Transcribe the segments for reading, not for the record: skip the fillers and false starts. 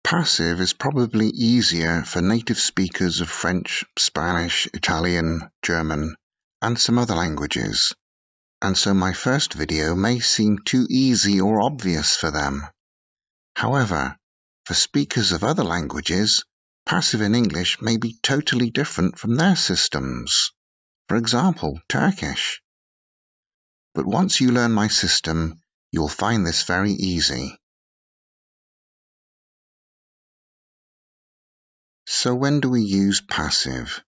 Passive is probably easier for native speakers of French, Spanish, Italian, German, and some other languages, and so my first video may seem too easy or obvious for them. However, for speakers of other languages, passive in English may be totally different from their systems. For example, Turkish. But once you learn my system, you'll find this very easy. So when do we use passive?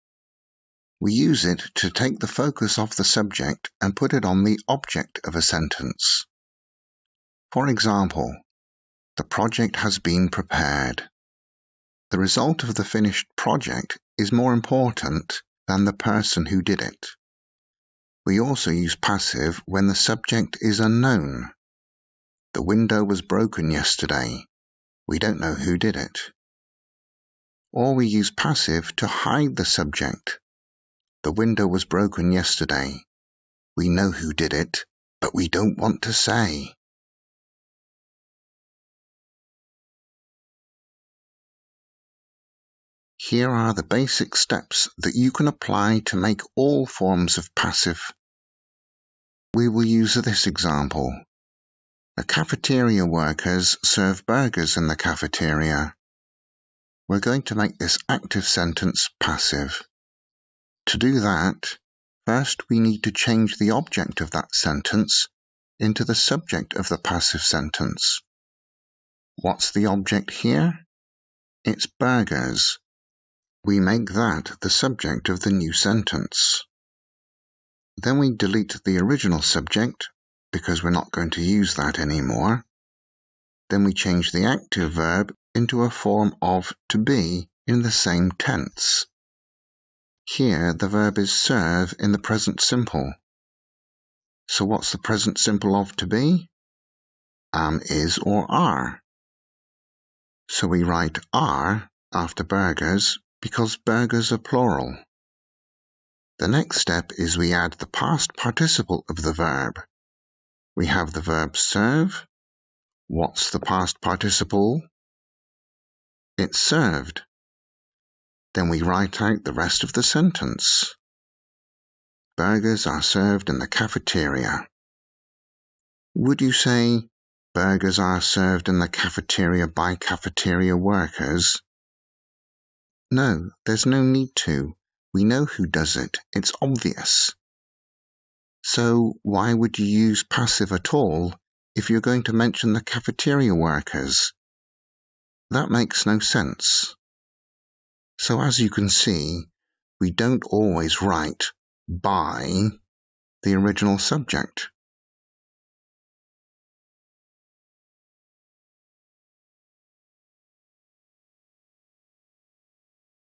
We use it to take the focus off the subject and put it on the object of a sentence. For example, the project has been prepared. The result of the finished project is more important than the person who did it. We also use passive when the subject is unknown. The window was broken yesterday. We don't know who did it. Or we use passive to hide the subject. The window was broken yesterday. We know who did it, but we don't want to say. Here are the basic steps that you can apply to make all forms of passive. We will use this example. The cafeteria workers serve burgers in the cafeteria. We're going to make this active sentence passive. To do that, first we need to change the object of that sentence into the subject of the passive sentence. What's the object here? It's burgers. We make that the subject of the new sentence. Then we delete the original subject, because we're not going to use that anymore. Then we change the active verb into a form of to be in the same tense. Here the verb is serve in the present simple. So what's the present simple of to be? Am, is, or are. So we write are after burgers because burgers are plural. The next step is we add the past participle of the verb. We have the verb serve. What's the past participle? It's served. Then we write out the rest of the sentence. Burgers are served in the cafeteria. Would you say burgers are served in the cafeteria by cafeteria workers? No, there's no need to. We know who does it. It's obvious. So why would you use passive at all if you're going to mention the cafeteria workers? That makes no sense. So as you can see, we don't always write by the original subject.